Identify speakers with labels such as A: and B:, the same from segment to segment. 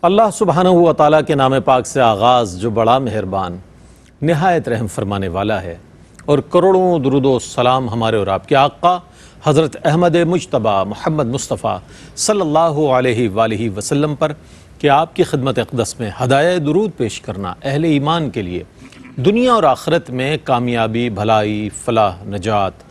A: اللہ سبحانہ و تعالیٰ کے نام پاک سے آغاز جو بڑا مہربان نہایت رحم فرمانے والا ہے، اور کروڑوں درود و سلام ہمارے اور آپ کے آقا حضرت احمد مجتبیٰ محمد مصطفیٰ صلی اللہ علیہ وآلہ وسلم پر کہ آپ کی خدمت اقدس میں ہدایہ درود پیش کرنا اہل ایمان کے لیے دنیا اور آخرت میں کامیابی، بھلائی، فلاح، نجات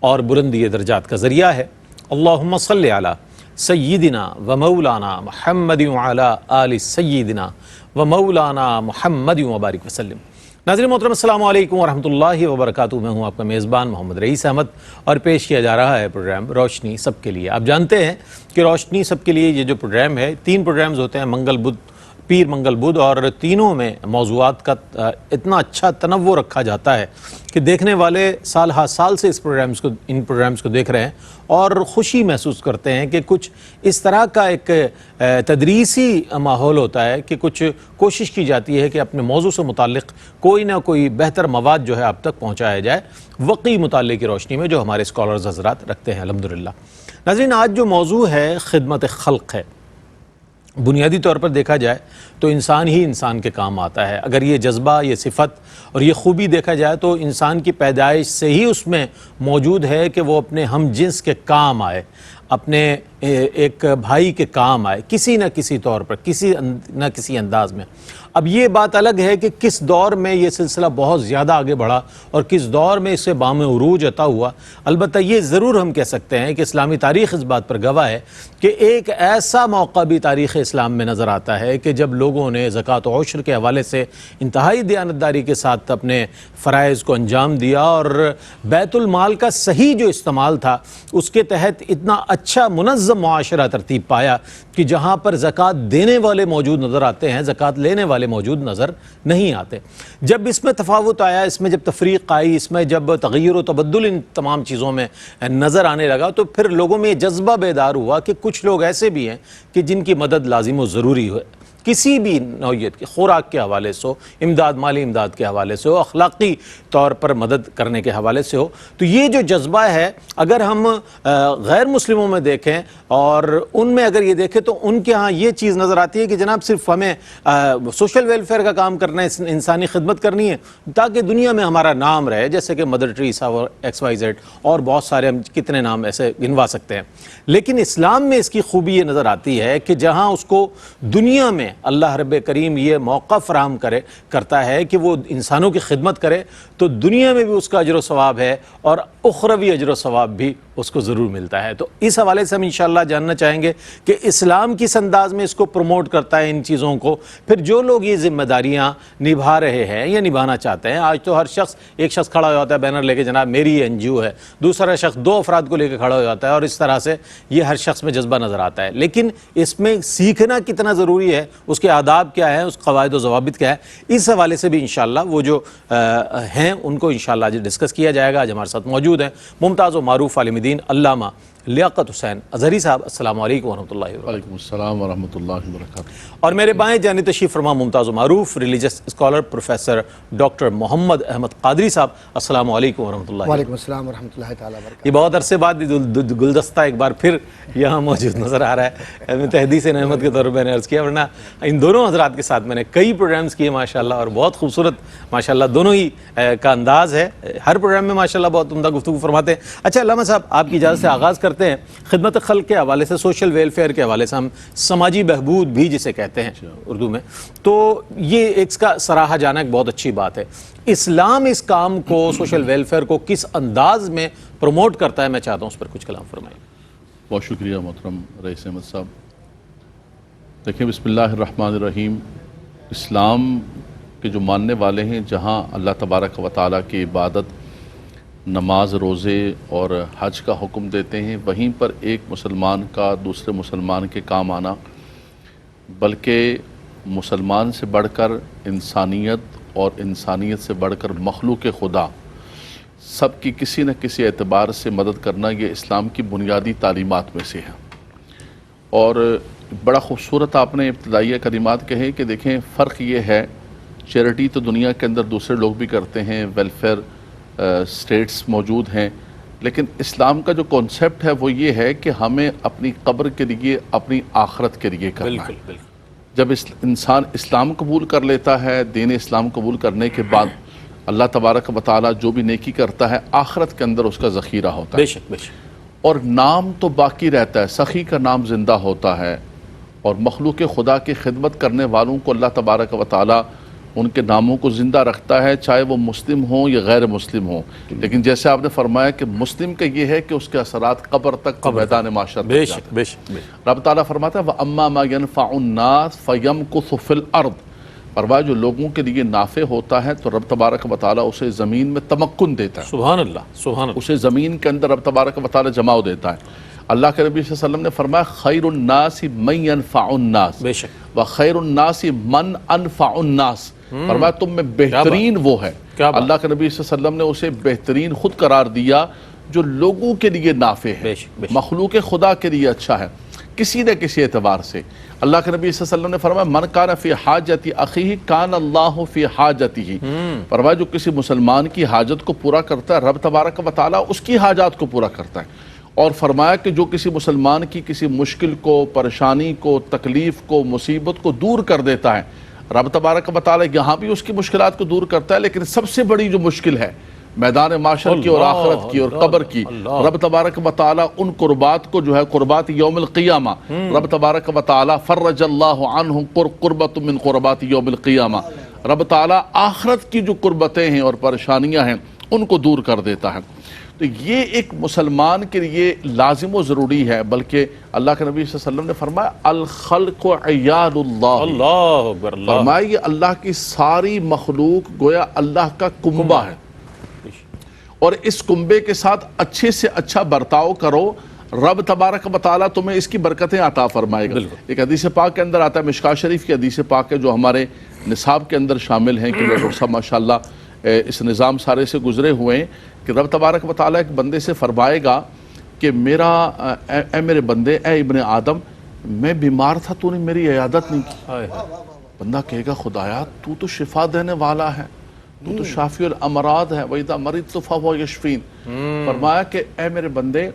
A: اور بلندی درجات کا ذریعہ ہے۔ اللہم صلی علی سیدنا و مولانا محمد وعلی آل سیدنا و مولانا محمد وبارک وسلم۔ ناظرین محترم، السلام علیکم ورحمۃ اللہ وبرکاتہ۔ میں ہوں آپ کا میزبان محمد رئیس احمد، اور پیش کیا جا رہا ہے پروگرام روشنی سب کے لیے۔ آپ جانتے ہیں کہ روشنی سب کے لیے یہ جو پروگرام ہے، 3 پروگرامز ہوتے ہیں، منگل، بدھ، پیر، منگل بدھ، اور تینوں میں موضوعات کا اتنا اچھا تنوع رکھا جاتا ہے کہ دیکھنے والے سال ہا سال سے ان پروگرامز کو دیکھ رہے ہیں اور خوشی محسوس کرتے ہیں کہ کچھ اس طرح کا ایک تدریسی ماحول ہوتا ہے کہ کچھ کوشش کی جاتی ہے کہ اپنے موضوع سے متعلق کوئی نہ کوئی بہتر مواد جو ہے آپ تک پہنچایا جائے، وقی مطالعے کی روشنی میں جو ہمارے اسکالرز حضرات رکھتے ہیں الحمدللہ۔ ناظرین، آج جو موضوع ہے خدمت خلق ہے۔ بنیادی طور پر دیکھا جائے تو انسان ہی انسان کے کام آتا ہے۔ اگر یہ جذبہ، یہ صفت اور یہ خوبی دیکھا جائے تو انسان کی پیدائش سے ہی اس میں موجود ہے کہ وہ اپنے ہم جنس کے کام آئے، اپنے ایک بھائی کے کام آئے، کسی نہ کسی طور پر، کسی نہ کسی انداز میں۔ اب یہ بات الگ ہے کہ کس دور میں یہ سلسلہ بہت زیادہ آگے بڑھا اور کس دور میں اسے بام عروج عطا ہوا۔ البتہ یہ ضرور ہم کہہ سکتے ہیں کہ اسلامی تاریخ اس بات پر گواہ ہے کہ ایک ایسا موقع بھی تاریخ اسلام میں نظر آتا ہے کہ جب لوگوں نے زکوٰۃ و عشر کے حوالے سے انتہائی دیانتداری کے ساتھ اپنے فرائض کو انجام دیا، اور بیت المال کا صحیح جو استعمال تھا اس کے تحت اتنا اچھا منظم معاشرہ ترتیب پایا کہ جہاں پر زکوٰۃ دینے والے موجود نظر آتے ہیں، زکوٰۃ لینے والے موجود نظر نہیں آتے۔ جب اس میں تفاوت آیا، اس میں جب تفریق آئی، اس میں جب تغیر و تبدل ان تمام چیزوں میں نظر آنے لگا، تو پھر لوگوں میں یہ جذبہ بیدار ہوا کہ کچھ لوگ ایسے بھی ہیں کہ جن کی مدد لازم و ضروری ہے، کسی بھی نوعیت کی، خوراک کے حوالے سے ہو، امداد، مالی امداد کے حوالے سے ہو، اخلاقی طور پر مدد کرنے کے حوالے سے ہو۔ تو یہ جو جذبہ ہے، اگر ہم غیر مسلموں میں دیکھیں اور ان میں اگر یہ دیکھیں تو ان کے ہاں یہ چیز نظر آتی ہے کہ جناب صرف ہمیں سوشل ویلفیئر کا کام کرنا ہے، انسانی خدمت کرنی ہے تاکہ دنیا میں ہمارا نام رہے، جیسے کہ مدر ٹریسا اور XYZ اور بہت سارے، ہم کتنے نام ایسے گنوا سکتے ہیں۔ لیکن اسلام میں اس کی خوبی یہ نظر آتی ہے کہ جہاں اس کو دنیا میں اللہ رب کریم یہ موقع فراہم کرتا ہے کہ وہ انسانوں کی خدمت کرے، تو دنیا میں بھی اس کا اجر و ثواب ہے اور اخروی اجر و ثواب بھی اس کو ضرور ملتا ہے۔ تو اس حوالے سے ہم انشاءاللہ جاننا چاہیں گے کہ اسلام کس انداز میں اس کو پروموٹ کرتا ہے، ان چیزوں کو۔ پھر جو لوگ یہ ذمہ داریاں نبھا رہے ہیں یا نبھانا چاہتے ہیں، آج تو ہر شخص، ایک شخص کھڑا ہو جاتا ہے بینر لے کے، جناب میری NGO ہے، دوسرا شخص 2 افراد کو لے کے کھڑا ہو جاتا ہے، اور اس طرح سے یہ ہر شخص میں جذبہ نظر آتا ہے۔ لیکن اس میں سیکھنا کتنا ضروری ہے، اس کے آداب کیا ہے، اس قواعد و ضوابط کیا ہے، اس حوالے سے بھی انشاءاللہ وہ جو ہیں ان کو انشاءاللہ آج ڈسکس کیا جائے گا۔ آج ہمارے ساتھ موجود ہیں ممتاز و معروف عالم دین علامہ لیاقت حسین اظہری صاحب۔ السلام علیکم ورحمۃ اللہ وبرکاتہ۔
B: وعلیکم السلام ورحمۃ اللہ وبرکاتہ۔
A: اور میرے بائیں جانب تشریف فرما ممتاز و معروف ریلیجس اسکالر پروفیسر ڈاکٹر محمد احمد قادری صاحب۔ السلام علیکم ورحمۃ اللہ۔
C: وعلیکم السلام ورحمۃ اللہ تعالیٰ وبرکاتہ۔
A: یہ بہت عرصے بعد گلدستہ ایک بار پھر یہاں موجود نظر آ رہا ہے۔ میں تحدیث نعمت کے طور پر میں نے عرض کیا، ورنہ ان دونوں حضرات کے ساتھ میں نے کئی پروگرامز کیے ماشاءاللہ، اور بہت خوبصورت ماشاءاللہ دونوں ہی کا انداز ہے۔ ہر پروگرام میں ماشاءاللہ بہت عمدہ گفتگو فرماتے ہیں۔ اچھا علامہ صاحب، آپ کی اجازت سے آغاز کرتے ہیں خدمت خلق کے حوالے سے، سوشل ویلفیئر کے حوالے سے، ہم سماجی بہبود بھی جسے کہتے ہیں اردو میں، تو یہ ایک کا سراہا جانا ایک بہت اچھی بات ہے۔ اسلام اس کام کو، سوشل ویلفیئر کو کس انداز میں پروموٹ کرتا ہے، میں چاہتا ہوں اس پر کچھ کلام فرمائیں۔
B: بہت شکریہ محترم رئیس احمد صاحب۔ دیکھیں، بسم اللہ الرحمن الرحیم، اسلام کے جو ماننے والے ہیں، جہاں اللہ تبارک و تعالیٰ کی عبادت، نماز، روزے اور حج کا حکم دیتے ہیں، وہیں پر ایک مسلمان کا دوسرے مسلمان کے کام آنا، بلکہ مسلمان سے بڑھ کر انسانیت اور انسانیت سے بڑھ کر مخلوق خدا سب کی کسی نہ کسی اعتبار سے مدد کرنا، یہ اسلام کی بنیادی تعلیمات میں سے ہے۔ اور بڑا خوبصورت آپ نے ابتدائیہ کلمات کہے کہ دیکھیں، فرق یہ ہے، چیریٹی تو دنیا کے اندر دوسرے لوگ بھی کرتے ہیں، ویلفیئر سٹیٹس موجود ہیں، لیکن اسلام کا جو کانسیپٹ ہے وہ یہ ہے کہ ہمیں اپنی قبر کے لیے، اپنی آخرت کے لیے کرنا ہے۔ جب انسان اسلام قبول کر لیتا ہے، دین اسلام قبول کرنے کے بعد اللہ تبارک و تعالیٰ جو بھی نیکی کرتا ہے آخرت کے اندر اس کا ذخیرہ ہوتا ہے،
A: بے شک بے شک،
B: اور نام تو باقی رہتا ہے، سخی کا نام زندہ ہوتا ہے، اور مخلوق خدا کی خدمت کرنے والوں کو اللہ تبارک و تعالیٰ ان کے ناموں کو زندہ رکھتا ہے، چاہے وہ مسلم ہوں یا غیر مسلم ہوں۔ لیکن جیسے آپ نے فرمایا کہ مسلم کا یہ ہے کہ اس کے اثرات قبر تک میدان معاشر تک
A: بے
B: جاتے
A: شک بے شک بے شک،
B: ہیں۔ رب تعالیٰ فرماتا ہے وَأَمَّا مَا يَنْفَعُ النَّاسَ فَيَمْكُثُ فِي الْأَرْضِ، فرمایا جو لوگوں کے لیے نافع ہوتا ہے تو رب تبارک و تعالیٰ اسے زمین میں تمکن دیتا ہے،
A: سبحان اللہ سبحان اللہ،
B: اسے زمین کے اندر رب تبارک و تعالیٰ جماؤ دیتا ہے۔ اللہ کے نبی صلی اللہ علیہ وسلم نے فرمایا خیر الناس من ينفع الناس
A: بے شک،
B: وخیر الناس من انفع الناس، فرمایا تم میں بہترین وہ ہے،
A: کیا بات،
B: اللہ کے نبی صلی اللہ علیہ وسلم نے اسے بہترین خود قرار دیا جو لوگوں کے لیے نافع ہے،
A: بے شک بے شک،
B: مخلوق خدا کے لیے اچھا ہے کسی نہ کسی اعتبار سے۔ اللہ کے نبی صلی اللہ علیہ وسلم نے فرمایا من کان فی حاجت اخیہ کان اللہ فی حاجتہ، فرمایا جو کسی مسلمان کی حاجت کو پورا کرتا ہے رب تبارک و تعالیٰ اس کی حاجات کو پورا کرتا ہے، اور فرمایا کہ جو کسی مسلمان کی کسی مشکل کو، پریشانی کو، تکلیف کو، مصیبت کو دور کر دیتا ہے رب تبارک و تعالیٰ یہاں بھی اس کی مشکلات کو دور کرتا ہے، لیکن سب سے بڑی جو مشکل ہے میدان معاشر کی اور آخرت کی اور قبر کی، رب تبارک و تعالیٰ ان قربات کو جو ہے قربات یوم القیامہ، رب تبارک و تعالیٰ فرج اللہ عنہ قربت من قربات یوم القیامہ، رب تعالیٰ آخرت کی جو قربتیں ہیں اور پریشانیاں ہیں ان کو دور کر دیتا ہے۔ تو یہ ایک مسلمان کے لیے لازم و ضروری ہے، بلکہ اللہ کے نبی صلی اللہ علیہ وسلم نے فرمایا الخلق عیال اللہ،
A: اللہ اکبر، اللہ،
B: فرمایا یہ اللہ کی ساری مخلوق گویا اللہ کا کنبہ ہے، اور اس کنبے کے ساتھ اچھے سے اچھا برتاؤ کرو، رب تبارک و تعالیٰ تمہیں اس کی برکتیں عطا فرمائے گا۔ ایک حدیث پاک کے اندر آتا ہے، مشکاۃ شریف کی حدیث پاک ہے جو ہمارے نصاب کے اندر شامل ہیں کہ ڈاکٹر صاحب ماشاءاللہ اس نظام سارے سے گزرے ہوئے ہیں کہ رب تبارک و تعالیٰ ایک بندے سے فرمائے گا کہ اے میرے بندے، اے ابن آدم، میں بیمار تھا تو نے میری عیادت نہیں کی۔ بندہ کہے گا خدایا تو تو شفا دینے والا ہے، تو تو شافی الامراض ہے، وَإِذَا مَرِضْتُ فَهُوَ يَشْفِينِ، فرمایا کہ اے میرے بندے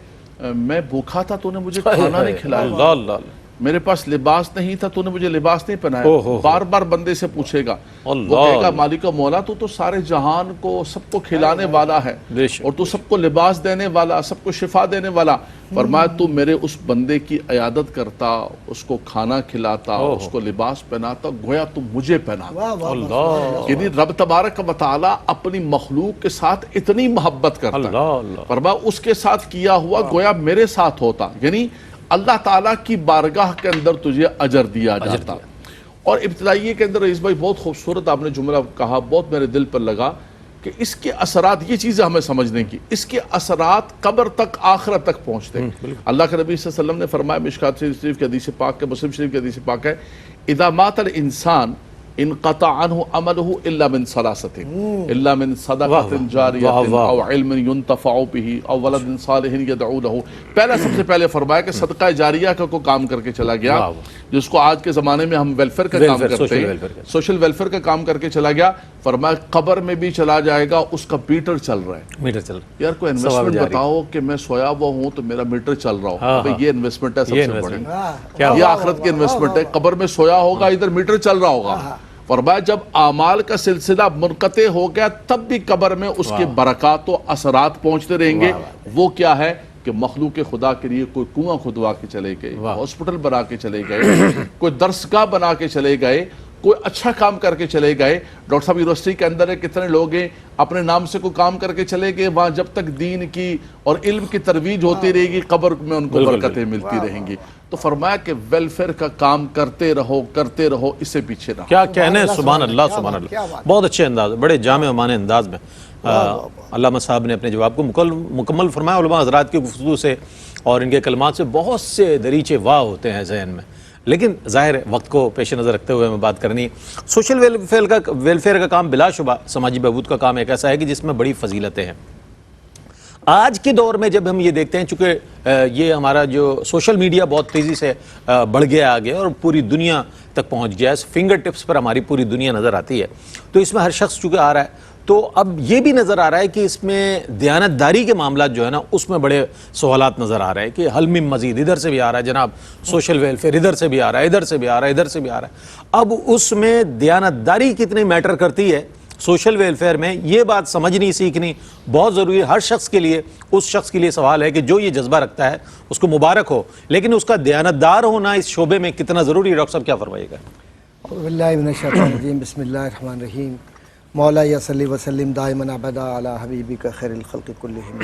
B: میں بھوکا تھا تو نے مجھے کھانا نہیں کھلایا،
A: اللہ اللہ،
B: میرے پاس لباس نہیں تھا تو نے مجھے لباس نہیں پہنایا، بار بار بندے سے پوچھے گا، وہ کہے گا مالک و مولا تو سارے جہان کو سب کو کھلانے والا ہے اور تو سب کو لباس دینے والا، سب کو شفا دینے والا، فرمایا تو میرے اس بندے کی عیادت کرتا، اس کو کھانا کھلاتا، اس کو لباس پہناتا، گویا تو مجھے پہناتا۔
A: اللہ،
B: یعنی رب تبارک و تعالیٰ اپنی مخلوق کے ساتھ اتنی محبت کرتا ہے،
A: اللہ اللہ،
B: فرمایا اس کے ساتھ کیا ہوا گویا میرے ساتھ ہوتا، یعنی اللہ تعالیٰ کی بارگاہ کے اندر تجھے اجر دیا جاتا۔ اور ابتدائیے کے اندر رئیس بھائی بہت خوبصورت آپ نے جملہ کہا، بہت میرے دل پر لگا کہ اس کے اثرات، یہ چیزیں ہمیں سمجھنے کی، اس کے اثرات قبر تک، آخرت تک پہنچتے ہیں۔ اللہ کے نبی صلی اللہ علیہ وسلم نے فرمایا، مشکاۃ شریف کی حدیث پاک ہے، مسلم شریف کی حدیث پاک ہے، اذا مات الانسان انقطع عنه عمله الا من ثلاثه الا من صدقه جاریہ او علم ينتفع به او ولد صالح يدعو له۔ پہلا سب سے پہلے فرمایا کہ صدقہ جاریہ کا کوئی کام کر کے چلا گیا، جس کو آج کے زمانے میں ہم ویلفیئر کا کام کرتے ہیں، سوشل ویلفیئر کا کام کر کے چلا گیا، فرمایا قبر میں بھی چلا جائے گا، اس کا میٹر چل رہا ہے،
A: میٹر چل رہا ہے،
B: یار کوئی انویسٹمنٹ بتاؤ کہ میں سویا ہوا ہوں تو میرا میٹر چل رہا ہو، یہ انویسٹمنٹ ہے سب سے بڑی، یہ آخرت کی انویسٹمنٹ ہے، قبر میں سویا ہوگا، ادھر میٹر چل رہا ہوگا۔ فرمایا جب اعمال کا سلسلہ منقطع ہو گیا تب بھی قبر میں اس کے برکات و اثرات پہنچتے رہیں گے۔ وہ کیا ہے کہ مخلوق خدا کے لیے کوئی کنواں کھدوا کے چلے گئے، ہاسپٹل بنا کے چلے گئے، کوئی درسگاہ بنا کے چلے گئے، کوئی اچھا کام کر کے چلے گئے۔ ڈاکٹر صاحب یونیورسٹی کے اندر کتنے لوگ ہیں اپنے نام سے کوئی کام کر کے چلے گئے، وہاں جب تک دین کی اور علم کی ترویج ہوتی رہے گی قبر میں ان کو برکتیں ملتی رہیں گی۔ تو فرمایا کہ ویلفیئر کا کام کرتے رہو، اس سے پیچھے رہو۔
A: کیا کہنے، سبحان اللہ سبحان اللہ، بہت اچھے انداز، بڑے جامع و معنی انداز میں علامہ صاحب نے اپنے جواب کو مکمل فرمایا۔ علماء حضرات کی گفتگو سے اور ان کے کلمات سے بہت سے دریچے واہ ہوتے ہیں ذہن میں، لیکن ظاہر وقت کو پیش نظر رکھتے ہوئے ہمیں بات کرنی ہے۔ سوشل ویلفیئر کا کام بلا شبہ سماجی بہبود کا کام ایک ایسا ہے کہ جس میں بڑی فضیلتیں ہیں۔ آج کے دور میں جب ہم یہ دیکھتے ہیں، چونکہ یہ ہمارا جو سوشل میڈیا بہت تیزی سے بڑھ گیا آگے اور پوری دنیا تک پہنچ گیا ہے، فنگر ٹپس پر ہماری پوری دنیا نظر آتی ہے، تو اس میں ہر شخص چونکہ آ رہا ہے تو اب یہ بھی نظر آ رہا ہے کہ اس میں دیانتداری کے معاملات جو ہے نا اس میں بڑے سوالات نظر آ رہے ہیں کہ حل من مزید، ادھر سے بھی آ رہا ہے جناب سوشل ویلفیئر، ادھر سے بھی آ رہا ہے، ادھر سے بھی آ رہا ہے، ادھر سے بھی آ رہا ہے۔ اب اس میں دیانتداری کتنی میٹر کرتی ہے سوشل ویلفیئر میں، یہ بات سمجھنی سیکھنی بہت ضروری ہے ہر شخص کے لیے۔ اس شخص کے لیے سوال ہے کہ جو یہ جذبہ رکھتا ہے اس کو مبارک ہو، لیکن اس کا دیانتدار ہونا اس شعبے میں کتنا ضروری ہے، ڈاکٹر صاحب کیا فرمائیے گا؟
C: اعوذ باللہ من الشیطان الرجیم، بسم اللہ الرحمن الرحیم۔ مولا یا صلی وسلم دائما ابدا علی حبیبک خیر الخلق کلہم،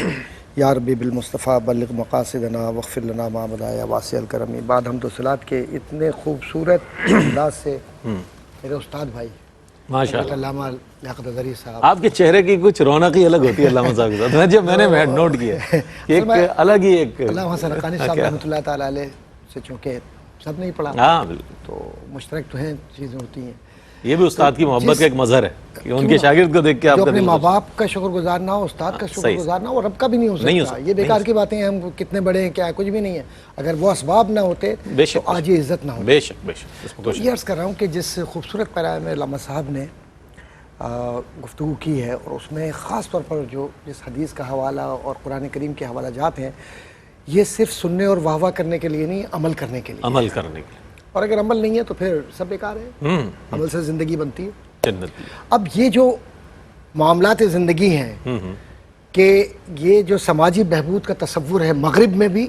C: یا ربی بالمصطفیٰ بلغ مقاصدنا واغفر لنا ما بدا یا واسع الکرم۔ بعد حمد و صلوات کے اتنے خوبصورت انداز سے میرے استاد بھائی
A: ماشاء اللہ،
C: علامہ لیاقت اظہری صاحب،
A: آپ کے چہرے کی کچھ رونق ہی الگ ہوتی ہے علامہ صاحب کے ساتھ، جب میں نے نوٹ کیا کہ ایک الگ ہی ایک
C: علامہ حسن حقانی صاحب رحمۃ اللہ تعالیٰ علیہ سے چونکہ سب نے ہی پڑھا
A: ہاں بالکل،
C: تو مشترک تو ہیں، چیزیں ہوتی ہیں۔
A: یہ بھی استاد کی محبت کا ایک مظہر ہے کہ ان کے شاگرد کو دیکھ کے آپ
C: جو
A: کا
C: اپنے
A: دل
C: ماں
A: خوش۔
C: باپ کا شکر گزار نہ ہو، استاد کا شکر گزار نہ ہو، رب کا بھی نہیں ہو سکتا۔ یہ بیکار کی باتیں ہیں، ہم کتنے بڑے ہیں کیا کچھ بھی نہیں ہے، اگر وہ اسباب نہ ہوتے تو آج یہ عزت نہ ہوتی۔
A: بے شک بے شک، اس میں کوئی
C: یہ عرض کر رہا ہوں کہ جس خوبصورت پیرا میں علامہ صاحب نے گفتگو کی ہے، اور اس میں خاص طور پر جو جس حدیث کا حوالہ اور قرآن کریم کے حوالہ جات ہیں، یہ صرف سننے اور واہ واہ کرنے کے لیے نہیں، عمل کرنے کے لیے۔
A: عمل کرنے کے
C: اور اگر عمل نہیں ہے تو پھر سب بیکار ہے، عمل سے زندگی بنتی ہے۔
A: جنت۔
C: اب یہ جو معاملات زندگی ہیں کہ یہ جو سماجی بہبود کا تصور ہے مغرب میں بھی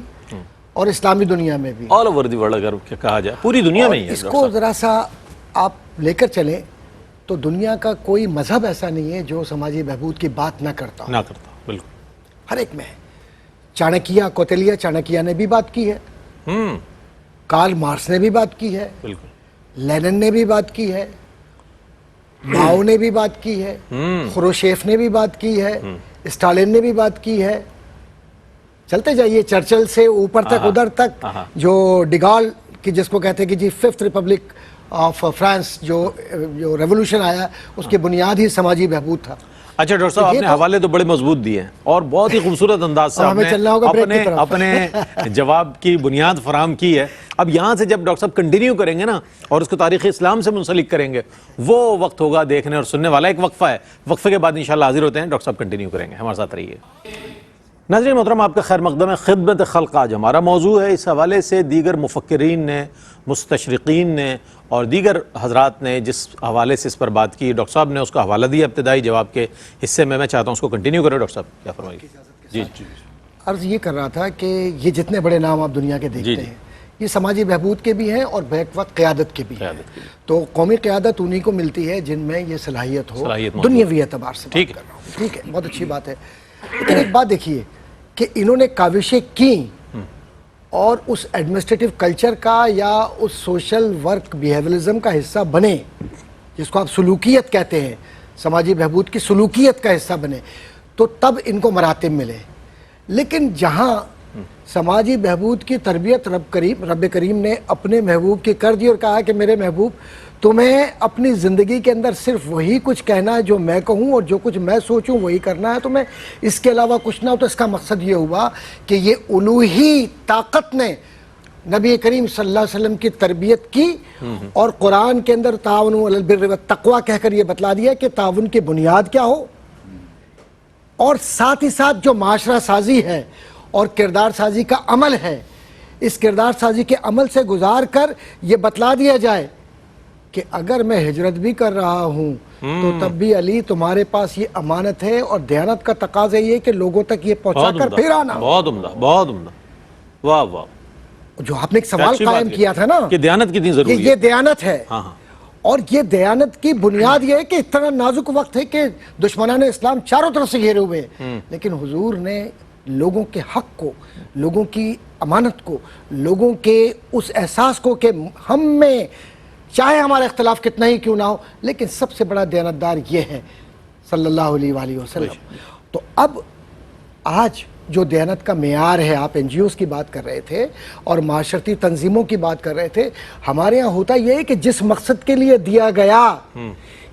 C: اور اسلامی دنیا میں بھی،
A: آل اوور دی ورلڈ اگر کہا جائے پوری دنیا میں ہی ہے،
C: اس کو ذرا سا آپ لے کر چلیں تو دنیا کا کوئی مذہب ایسا نہیں ہے جو سماجی بہبود کی بات نہ کرتا ہو،
A: نہ کرتا بالکل۔
C: ہر ایک میں ہے۔ چانکیہ کوتلیہ چانکیہ نے بھی بات کی ہے، کارل مارکس نے بھی بات کی ہے،
A: بالکل،
C: لینن نے بھی بات کی ہے، ماؤ نے بھی بات کی ہے، خروشیف نے بھی بات کی ہے، اسٹالن نے بھی بات کی ہے، چلتے جائیے چرچل سے اوپر تک ادھر تک، جو ڈیگال کی جس کو کہتے ہیں کہ جی ففتھ ریپبلک آف فرانس جو ریولوشن آیا اس کی بنیاد ہی سماجی بہبود تھا۔
A: اچھا ڈاکٹر صاحب، آپ نے حوالے تو بڑے مضبوط دیے ہیں اور بہت ہی خوبصورت انداز سے آپ نے اپنے جواب کی بنیاد فراہم کی ہے۔ اب یہاں سے جب ڈاکٹر صاحب کنٹینیو کریں گے نا اور اس کو تاریخ اسلام سے منسلک کریں گے، وہ وقت ہوگا دیکھنے اور سننے والا۔ ایک وقفہ ہے، وقفے کے بعد انشاءاللہ حاضر ہوتے ہیں، ڈاکٹر صاحب کنٹینیو کریں گے، ہمارے ساتھ رہیے۔ ناظرین محترم، آپ کا خیر مقدم ہے۔ خدمت خلق آج ہمارا موضوع ہے۔ اس حوالے سے دیگر مفکرین نے، مستشرقین نے اور دیگر حضرات نے جس حوالے سے اس پر بات کی، ڈاکٹر صاحب نے اس کا حوالہ دیا ابتدائی جواب کے حصے میں۔ میں چاہتا ہوں اس کو کنٹینیو کریں، ڈاکٹر صاحب کیا فرمائیے؟ جی جی،
C: عرض یہ کر رہا تھا کہ یہ جتنے بڑے نام آپ دنیا کے دیکھتے ہیں یہ سماجی بہبود کے بھی ہیں اور بیک وقت قیادت کے بھی ہیں۔ تو قومی قیادت انہی کو ملتی ہے جن میں یہ صلاحیت ہو، دنیاوی اعتبار سے بات کر رہا ہوں۔ ٹھیک ہے، بہت اچھی بات ہے، لیکن ایک بات دیکھیے کہ انہوں نے کاوشیں کی اور اس ایڈمنسٹریٹو کلچر کا یا اس سوشل ورک بیہیویرزم کا حصہ بنے، جس کو آپ سلوکیت کہتے ہیں، سماجی بہبود کی سلوکیت کا حصہ بنے، تو تب ان کو مراتب ملے۔ لیکن جہاں سماجی بہبود کی تربیت رب کریم نے اپنے محبوب کی کر دی اور کہا کہ میرے محبوب تمہیں اپنی زندگی کے اندر صرف وہی کچھ کہنا ہے جو میں کہوں اور جو کچھ میں سوچوں وہی کرنا ہے، تمہیں اس کے علاوہ کچھ نہ ہو، تو اس کا مقصد یہ ہوا کہ یہ الوہی طاقت نے نبی کریم صلی اللہ علیہ وسلم کی تربیت کی اور قرآن کے اندر تعاونوا علی البر والتقوی کہہ کر یہ بتلا دیا کہ تعاون کی بنیاد کیا ہو، اور ساتھ ہی ساتھ جو معاشرہ سازی ہے اور کردار سازی کا عمل ہے، اس کردار سازی کے عمل سے گزار کر یہ بتلا دیا جائے کہ اگر میں ہجرت بھی کر رہا ہوں تو تب بھی علی تمہارے پاس یہ امانت ہے، اور دیانت کا تقاضا یہ ہے کہ لوگوں تک یہ پہنچا کر پھر آنا۔
A: بہت عمدہ، بہت عمدہ، واہ واہ۔
C: جو آپ نے ایک سوال قائم کیا تھا نا
A: کہ دیانت کتنی ضروری ہے،
C: یہ دیانت ہے، اور یہ دیانت کی بنیاد یہ ہے کہ اتنا نازک وقت ہے کہ دشمنان اسلام چاروں طرف سے گھیرے ہوئے ہیں، لیکن حضور نے لوگوں کے حق کو، لوگوں کی امانت کو، لوگوں کے اس احساس کو کہ ہم میں چاہے ہمارا اختلاف کتنا ہی کیوں نہ ہو لیکن سب سے بڑا دیانتدار یہ ہے صلی اللہ علیہ وآلہ وسلم۔ تو اب آج جو دیانت کا معیار ہے، آپ این جی اوز کی بات کر رہے تھے اور معاشرتی تنظیموں کی بات کر رہے تھے، ہمارے ہاں ہوتا یہ ہے کہ جس مقصد کے لیے دیا گیا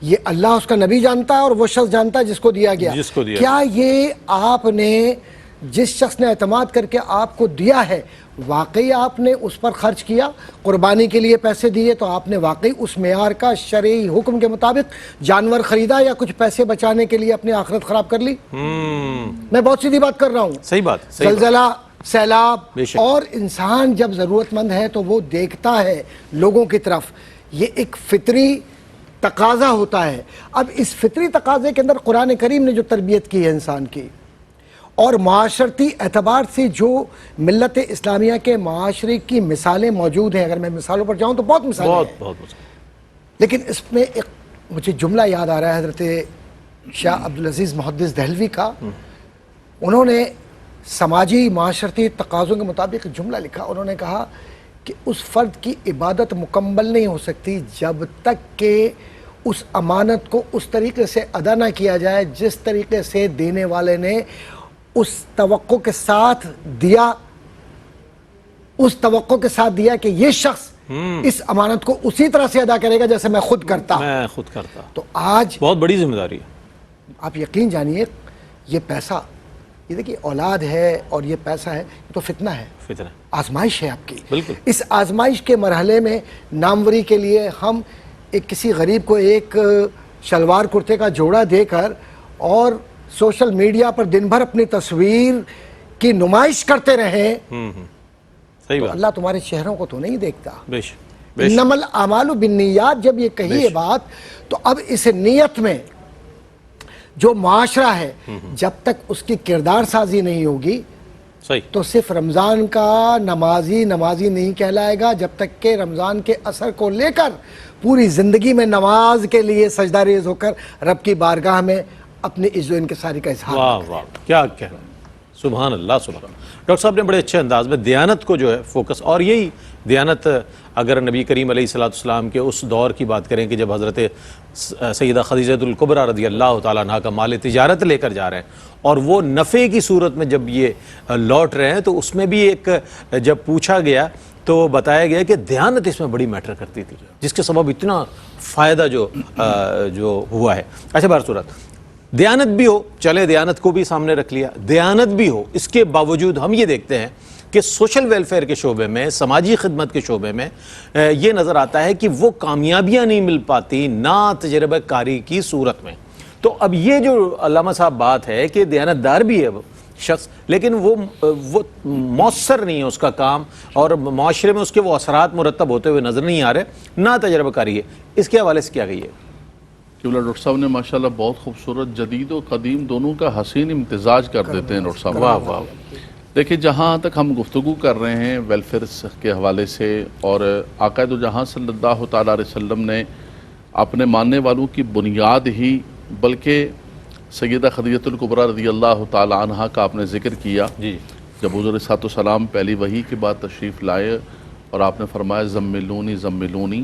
C: یہ اللہ اس کا نبی جانتا ہے اور وہ شخص جانتا ہے جس کو دیا گیا۔ کیا یہ آپ نے جس شخص نے اعتماد کر کے آپ کو دیا ہے واقعی آپ نے اس پر خرچ کیا، قربانی کے لیے پیسے دیے تو آپ نے واقعی اس معیار کا شرعی حکم کے مطابق جانور خریدا یا کچھ پیسے بچانے کے لیے اپنی آخرت خراب کر لی؟ میں بہت سیدھی بات کر رہا ہوں.
A: صحیح بات.
C: زلزلہ، سیلاب، اور انسان جب ضرورت مند ہے تو وہ دیکھتا ہے لوگوں کی طرف، یہ ایک فطری تقاضا ہوتا ہے. اب اس فطری تقاضے کے اندر قرآن کریم نے جو تربیت کی ہے انسان کی، اور معاشرتی اعتبار سے جو ملت اسلامیہ کے معاشرے کی مثالیں موجود ہیں، اگر میں مثالوں پر جاؤں تو بہت مثالیں ہیں، لیکن اس میں ایک مجھے جملہ یاد آ رہا ہے حضرت شاہ عبدالعزیز محدث دہلوی کا. انہوں نے سماجی معاشرتی تقاضوں کے مطابق جملہ لکھا. انہوں نے کہا کہ اس فرد کی عبادت مکمل نہیں ہو سکتی جب تک کہ اس امانت کو اس طریقے سے ادا نہ کیا جائے جس طریقے سے دینے والے نے اس توقع کے ساتھ دیا، اس توقع کے ساتھ دیا کہ یہ شخص اس امانت کو اسی طرح سے ادا کرے گا جیسے میں خود کرتا. تو آج
A: بہت بڑی ذمہ داری ہے.
C: آپ یقین جانیے یہ پیسہ، یہ دیکھیے اولاد ہے اور یہ پیسہ ہے، یہ تو فتنہ ہے، آزمائش ہے آپ کی.
A: بالکل.
C: اس آزمائش کے مرحلے میں ناموری کے لیے ہم ایک کسی غریب کو ایک شلوار کرتے کا جوڑا دے کر اور سوشل میڈیا پر دن بھر اپنی تصویر کی نمائش کرتے رہیں تو اللہ تمہارے چہروں کو تو نہیں دیکھتا. انما الاعمال بالنیات جب یہ کہی ہے بات، تو اب اس نیت میں جو معاشرہ ہے جب تک اس کی کردار سازی نہیں ہوگی تو صرف رمضان کا نمازی نہیں کہلائے گا جب تک کہ رمضان کے اثر کو لے کر پوری زندگی میں نماز کے لیے سجدہ ریز ہو کر رب کی بارگاہ میں اپنی عز و انکساری کا اظہار.
A: واہ کیا کہنا، سبحان اللہ سبحان اللہ. ڈاکٹر صاحب نے بڑے اچھے انداز میں دیانت کو جو ہے فوکس، اور یہی دیانت اگر نبی کریم علیہ السلام کے اس دور کی بات کریں کہ جب حضرت سیدہ خدیجہ الکبریٰ رضی اللہ تعالیٰ عنہ کا مال تجارت لے کر جا رہے ہیں اور وہ نفع کی صورت میں جب یہ لوٹ رہے ہیں تو اس میں بھی ایک جب پوچھا گیا تو بتایا گیا کہ دیانت اس میں بڑی میٹر کرتی تھی جس کے سبب اتنا فائدہ جو ہوا ہے. اچھا بہر صورت دیانت بھی ہو، چلے دیانت کو بھی سامنے رکھ لیا، دیانت بھی ہو، اس کے باوجود ہم یہ دیکھتے ہیں کہ سوشل ویلفیئر کے شعبے میں، سماجی خدمت کے شعبے میں یہ نظر آتا ہے کہ وہ کامیابیاں نہیں مل پاتی نا تجربہ کاری کی صورت میں. تو اب یہ جو علامہ صاحب بات ہے کہ دیانتدار بھی ہے وہ شخص لیکن وہ مؤثر نہیں ہے اس کا کام، اور معاشرے میں اس کے وہ اثرات مرتب ہوتے ہوئے نظر نہیں آ رہے، نا تجربہ کاری ہے. اس کے حوالے سے کیا کہیے؟
B: ڈاکٹر صاحب نے ماشاءاللہ بہت خوبصورت جدید و قدیم دونوں کا حسین امتزاج کر دیتے ہیں. ڈاکٹر صاحب
A: واہ واہ.
B: دیکھیں جہاں تک ہم گفتگو کر رہے ہیں ویلفیئر کے حوالے سے، اور آقا دو جہاں صلی اللہ تعالیٰ علیہ وسلم نے اپنے ماننے والوں کی بنیاد ہی، بلکہ سیدہ خدیجہ الکبریٰ رضی اللہ تعالیٰ عنہ کا آپ نے ذکر کیا. جب حضور صلی اللہ علیہ وسلم پہلی وحی کے بعد تشریف لائے اور آپ نے فرمایا زملونی زملونی،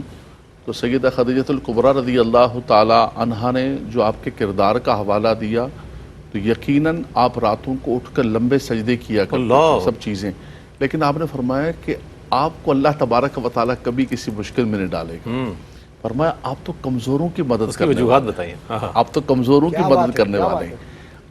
B: تو سیدہ خدیجہ الکبریٰ رضی اللہ تعالیٰ عنہ نے جو آپ کے کردار کا حوالہ دیا تو یقیناً آپ راتوں کو اٹھ کر لمبے سجدے کیا کرتے تھے، سب چیزیں، لیکن آپ نے فرمایا کہ آپ کو اللہ تبارک و تعالیٰ کبھی کسی مشکل میں نہیں ڈالے گا. فرمایا آپ تو کمزوروں کی مدد کرنے والے ہیں، آپ تو کمزوروں کی مدد کرنے والے ہیں،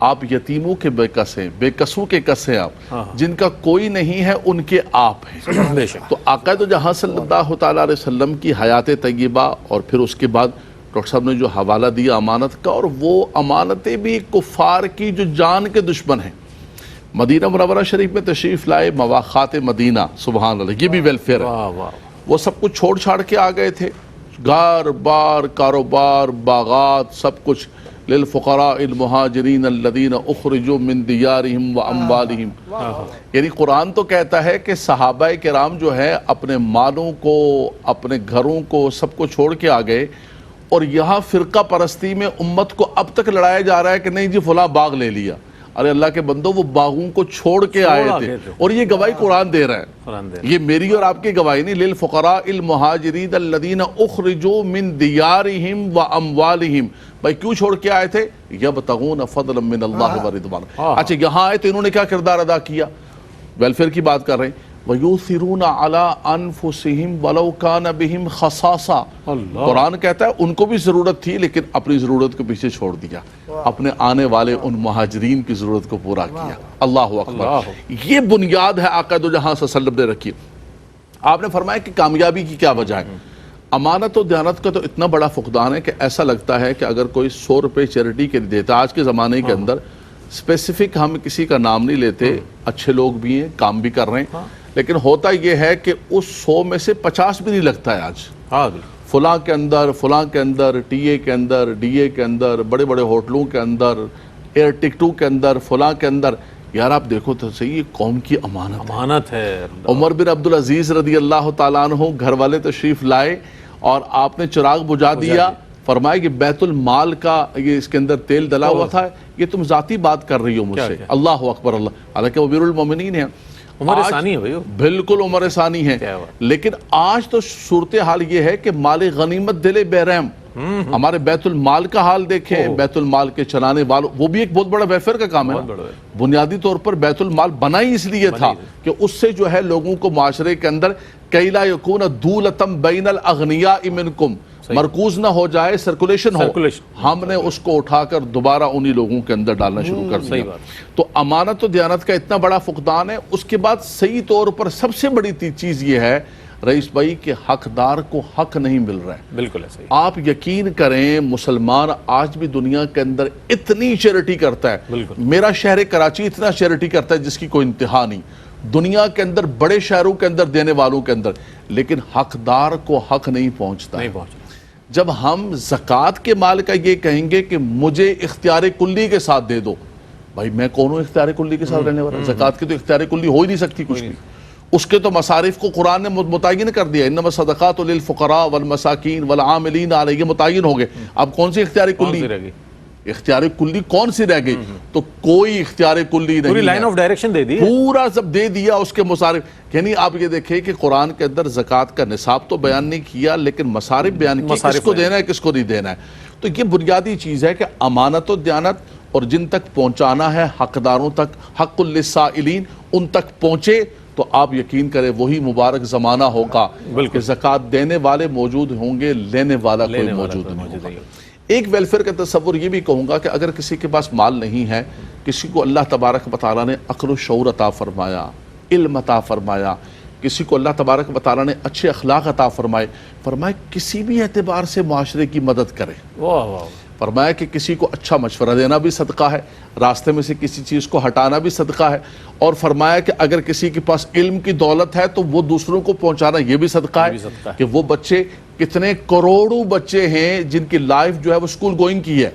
B: آپ یتیموں کے بے کس ہیں، بے کسوں کے کس ہیں، آپ جن کا کوئی نہیں ہے ان کے آپ ہیں. تو آقا دو جہاں صلی اللہ تعالیٰ علیہ وسلم کی حیات طیبہ اور پھر اس کے بعد ڈاکٹر صاحب نے جو حوالہ دیا امانت کا، اور وہ امانتیں بھی کفار کی جو جان کے دشمن ہیں. مدینہ منورہ شریف میں تشریف لائے، مواخات مدینہ، سبحان اللہ، یہ بھی ویلفیئر ہے. وہ سب کچھ چھوڑ چھاڑ کے آ گئے تھے، گھر بار کاروبار باغات سب کچھ، للفقراء المہاجرین الذین اخرجوا من دیارہم واموالہم. یعنی قرآن تو کہتا ہے کہ صحابہ کرام جو ہے اپنے مالوں کو، اپنے گھروں کو سب کو چھوڑ کے آ گئے، اور یہاں فرقہ پرستی میں امت کو اب تک لڑایا جا رہا ہے کہ نہیں جی فلاں باغ لے لیا. ارے اللہ کے بندو، وہ باغوں کو چھوڑ کے آئے تھے، اور یہ گواہی قرآن دے رہا ہے، یہ میری اور آپ کی گواہی نہیں. للفقراء المہاجرین الذین اخرجوا من دیارہم واموالہم. بھائی کیوں چھوڑ کے آئے تھے؟ یبتغون فضلا من اللہ ورضوانا. اچھا یہاں آئے تو انہوں نے کیا کردار ادا کیا؟ ویلفیئر کی بات کر رہے ہیں. وَيُؤْثِرُونَ عَلَىٰ أَنفُسِهِمْ وَلَوْ كَانَ بِهِمْ خَصَاصَةٌ، قرآن کہتا ہے ان کو بھی ضرورت تھی لیکن اپنی ضرورت کو پیچھے چھوڑ دیا، اپنے آنے والے ان مہاجرین کی ضرورت کو پورا کیا۔ اللہ اکبر، یہ بنیاد ہے آقا دو جہاں صلی اللہ علیہ وسلم نے رکھی۔ آپ نے فرمایا کہ کامیابی کی کیا وجہ ہے؟ امانت و دیانت کا تو اتنا بڑا فقدان ہے کہ ایسا لگتا ہے کہ اگر کوئی 100 روپے چیریٹی کے لیے دیتا، آج کے زمانے کے اندر اسپیسیفک ہم کسی کا نام نہیں لیتے، اچھے لوگ بھی ہیں، کام بھی کر رہے ہیں، لیکن ہوتا یہ ہے کہ اس 100 میں سے 50 بھی نہیں لگتا ہے آج۔ فلاں کے اندر، ٹی اے کے اندر، ڈی اے کے اندر، بڑے بڑے ہوٹلوں کے اندر، ایئر ٹکٹوں کے اندر، فلاں کے اندر، یار آپ دیکھو تو صحیح، یہ قوم کی امانت ہے۔ عمر بن عبدالعزیز رضی اللہ تعالیٰ عنہ گھر والے تشریف لائے اور آپ نے چراغ بجھا دیا، فرمایا کہ بیت المال کا یہ اس کے اندر تیل ڈلا ہوا تھا، یہ تم ذاتی بات کر رہی ہو مجھ سے۔ اللہ اکبر، اللہ، حالانکہ وہ امیر المومنین ہیں،
A: عمر ثانی ہے بھائی،
B: بالکل عمر ثانی ہے، لیکن آج تو صورتحال یہ ہے کہ مال غنیمت دلے بے رحم۔ ہمارے بیت المال کا حال دیکھیں، بیت المال کے چلانے والوں، وہ بھی ایک بہت بڑا ویلفیئر کا کام ہے۔ بنیادی طور پر بیت المال بنا ہی اس لیے تھا کہ اس سے جو ہے لوگوں کو معاشرے کے اندر کَإِ لَا يَكُونَ دُولَةً بَيْنَ الْأَغْنِيَاءِ مِنْكُمْ، مرکوز نہ ہو جائے، سرکولیشن ہو۔ ہم نے اس کو اٹھا کر دوبارہ انہی لوگوں کے اندر ڈالنا شروع کر دیا۔ تو امانت و دیانت کا اتنا بڑا فقدان ہے۔ اس کے بعد صحیح طور پر سب سے بڑی چیز یہ ہے رئیس بھائی کہ حقدار کو حق نہیں مل رہا ہے۔
A: بالکل ایسا ہی۔
B: آپ یقین کریں، مسلمان آج بھی دنیا کے اندر اتنی چیریٹی کرتا ہے، میرا شہر کراچی اتنا چیریٹی کرتا ہے جس کی کوئی انتہا نہیں، دنیا کے اندر بڑے شہروں کے اندر دینے والوں کے اندر، لیکن حقدار کو حق نہیں پہنچتا۔ جب ہم زکوٰۃ کے مال کا یہ کہیں گے کہ مجھے اختیار کلی کے ساتھ دے دو، بھائی میں کون ہوں اختیار کلی کے ساتھ رہنے والا؟ زکوٰۃ کی تو اختیار کلی ہو ہی نہیں سکتی کچھ بھی۔ اس کے تو مصارف کو قرآن نے متعین کر دیا، انما الصدقات للفقراء والمساکین والعاملین علیہ، یہ متعین ہو گئے۔ اب کون سی اختیار کلی؟ اختیار کلی کون سی رہ گئی؟ تو کوئی اختیار کلی نہیں،
A: پوری لائن آف ڈائریکشن دے دی،
B: پورا سب دے دیا اس کے مصارف۔ یعنی آپ یہ دیکھیں کہ قرآن کے اندر زکوٰۃ کا نصاب تو بیان نہیں کیا، لیکن مصارف بیان کیا، کس کو دینا ہے کس کو نہیں دینا ہے۔ تو یہ بنیادی چیز ہے کہ امانت و دیانت اور جن تک پہنچانا ہے حقداروں تک، حق للسائلین، ان تک پہنچے تو آپ یقین کریں وہی مبارک زمانہ ہوگا کہ زکوٰۃ دینے والے موجود ہوں گے، لینے والا کوئی موجود نہیں ہوگا۔ ایک ویلفیئر کا تصور یہ بھی کہوں گا کہ اگر کسی کے پاس مال نہیں ہے، کسی کو اللہ تبارک و تعالیٰ نے عقل و شعور عطا فرمایا، علم عطا فرمایا، کسی کو اللہ تبارک و تعالیٰ نے اچھے اخلاق عطا فرمائے کسی بھی اعتبار سے معاشرے کی مدد کرے۔ فرمایا کہ کسی کو اچھا مشورہ دینا بھی صدقہ ہے، راستے میں سے کسی چیز کو ہٹانا بھی صدقہ ہے، اور فرمایا کہ اگر کسی کے پاس علم کی دولت ہے تو وہ دوسروں کو پہنچانا یہ بھی صدقہ ہے۔ کہ وہ بچے، کتنے کروڑوں بچے ہیں جن کی لائف جو ہے وہ اسکول گوئنگ کی ہے،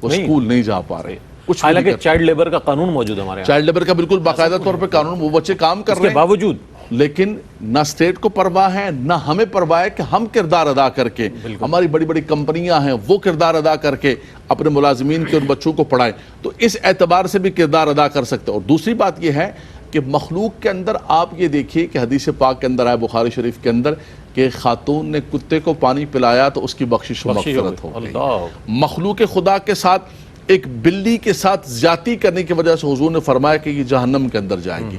B: وہ اسکول نہیں جا پا رہے۔
A: حالانکہ چائلڈ لیبر کا قانون موجود ہے ہمارے یہاں،
B: چائلڈ لیبر کا بالکل باقاعدہ طور پہ قانون، وہ بچے کام کر رہے ہیں
A: باوجود،
B: لیکن نہ اسٹیٹ کو پرواہ ہے، نہ ہمیں پرواہ ہے کہ ہم کردار ادا کر کے، ہماری بڑی بڑی کمپنیاں ہیں وہ کردار ادا کر کے اپنے ملازمین کے ان بچوں کو پڑھائیں۔ تو اس اعتبار سے بھی کردار ادا کر سکتے۔ اور دوسری بات یہ ہے کہ مخلوق کے اندر آپ یہ دیکھیے کہ حدیث پاک کے اندر آئے بخاری شریف کے اندر کہ خاتون نے کتے کو پانی پلایا تو اس کی بخشش و مغفرت ہو گئی۔ مخلوق خدا کے ساتھ ایک بلی کے ساتھ زیادتی کرنے کی وجہ سے حضور نے فرمایا کہ یہ جہنم کے اندر جائے گی۔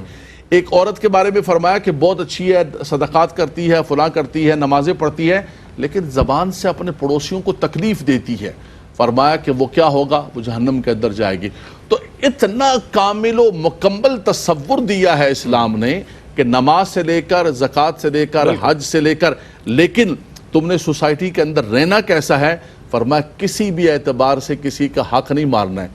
B: ایک عورت کے بارے میں فرمایا کہ بہت اچھی ہے، صدقات کرتی ہے، فلاں کرتی ہے، نمازیں پڑھتی ہے، لیکن زبان سے اپنے پڑوسیوں کو تکلیف دیتی ہے، فرمایا کہ وہ کیا ہوگا؟ وہ جہنم کے اندر جائے گی۔ تو اتنا کامل و مکمل تصور دیا ہے اسلام نے کہ نماز سے لے کر، زکوٰۃ سے لے کر، حج سے لے کر، لیکن تم نے سوسائٹی کے اندر رہنا کیسا ہے؟ فرمایا کسی بھی اعتبار سے کسی کا حق نہیں مارنا ہے۔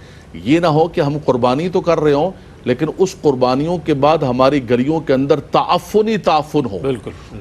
B: یہ نہ ہو کہ ہم قربانی تو کر رہے ہوں لیکن اس قربانیوں کے بعد ہماری گلیوں کے اندر تعفن ہو،